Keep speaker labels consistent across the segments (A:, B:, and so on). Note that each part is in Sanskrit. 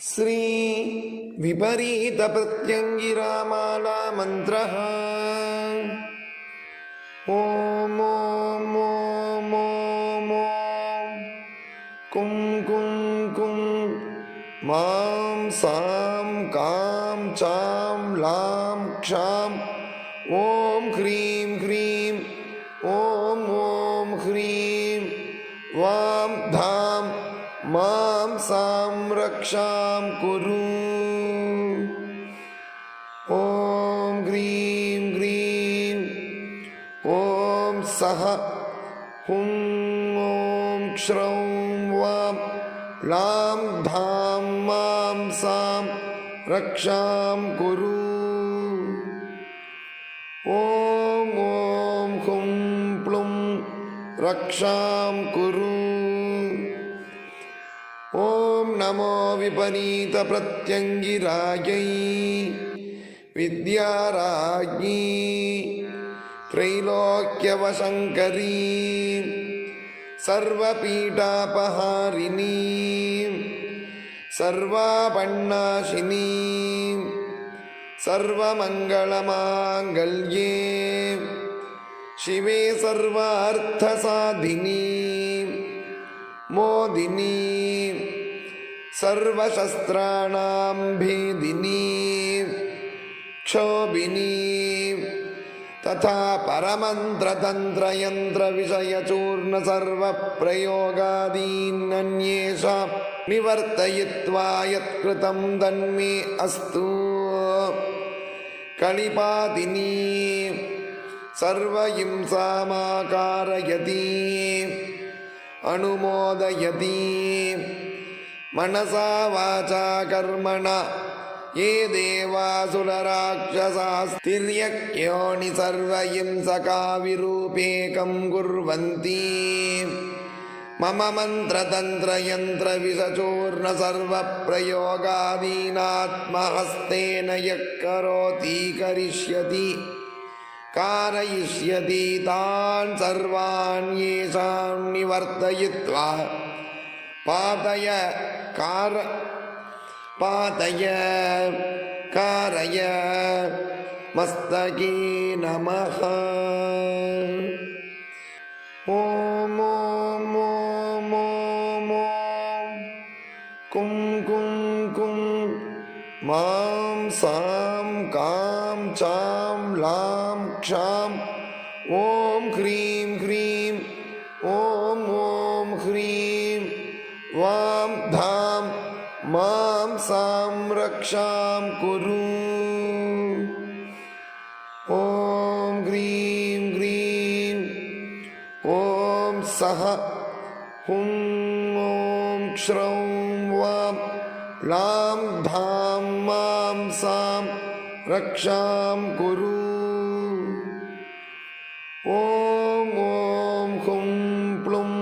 A: श्री विपरीत प्रत्यंगिरामाला मंत्रः। ओम ओम ओम ओम कुं कुं कुं मां सां कां चां लां क्षां ओम ह्रीं ह्रीं ओम ओम ह्रीं वां धां मां सां रक्षां कुरु। ओम ह्रीं ह्रीं ओम सः हुं ओम श्रौं वां लां धां मां सां रक्षां कुरु। ओम ओम हुं प्लुं रक्षां कुरु। ओम नमो विपरीत प्रत्यंगिरायै विद्याराज्ञी त्रैलोक्यवशंकरी सर्वपीडापहारिणी सर्वापन्नाशिनी सर्वमंगलमांगल्ये शिवे सर्वार्थसाधिनी मोदिनी सर्वशस्त्राणां भेदिनी क्षोभिनी तथा परमन्त्रतन्त्रयन्त्र विषयचूर्ण सर्वप्रयोगादीन्यन्येषां निवर्तयित्वा यत्कृतं तन्मे अस्तु। कलिपादिनी सर्वहिंसामाकारयती अनुमोदयती मनसा वाचा कर्मणा ये देवासुरराक्षसास्तिर्यज्ञोनि सर्वहिंसकाविरूपेकं कुर्वन्ति। मम मन्त्रतन्त्रयन्त्रविषचूर्ण सर्वप्रयोगादीनात्महस्तेन यः करोति करिष्यति कारयिष्यति तान् सर्वान् येषां निवर्तयित्वा पातय कारय मस्तके नमः। ओम ओम ओम ओम कुं कुं कुं मां सां कां चां लां क्षां ओम ह्रीं ह्रीं ओम ओम ह्रीं वां धां मां सां रक्षां कुरु। ओम ह्रीं ह्रीं ओम सः हुं ओम श्रौं वां लां धां मां सां रक्षां कुरु। ओम ओम हुं प्लुं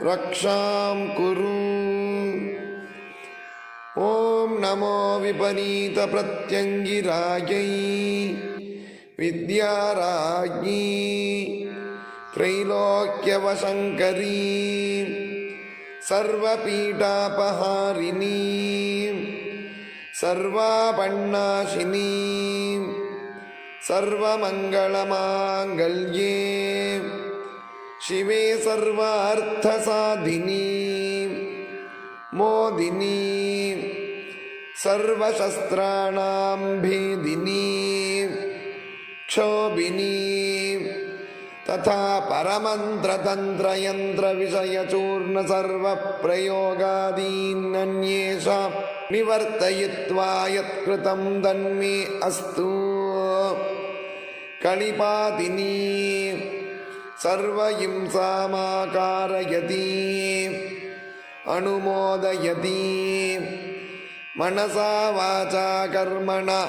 A: रक्षां कुरु। ओम नमो विपरीत प्रत्यंगिरायै विद्याराज्ञी त्रैलोक्यवशंकरी सर्वपीडापहारिणी सर्वापन्नाशिनी सर्वमंगलमांगल्ये शिवे सर्वार्थसाधिनी मोदिनी सर्वशस्त्राणां भेदिनी क्षोभिनी तथा परमन्त्रतन्त्रयन्त्र विषयचूर्ण सर्वप्रयोगादीन्यन्येषां निवर्तयित्वा यत्कृतं तन्मे अस्तु। कलिपादिनी सर्वहिंसामाकारयती अनुमोदयती मनसा वाचा कर्मणा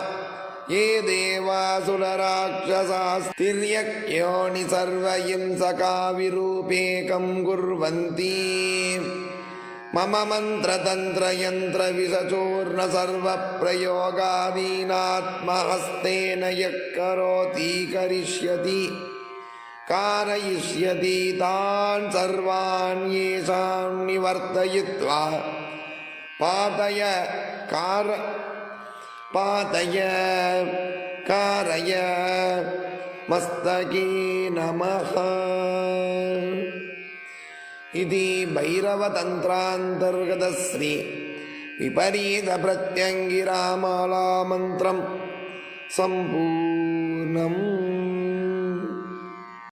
A: ये देवासुरराक्षसास्तिर्यज्ञोनि सर्वहिंसकाविरूपेकं कुर्वन्ति। मम मन्त्रतन्त्रयन्त्रविषचूर्ण सर्वप्रयोगादीनात्महस्तेन यः करोति करिष्यति कारयिष्यति तान् सर्वान् येषां निवर्तयित्वा पातय कारय मस्तके नमः इति भैरवतन्त्रान्तर्गत श्री विपरीत प्रत्यङ्गिरामाला मन्त्रं सम्पूर्णम्।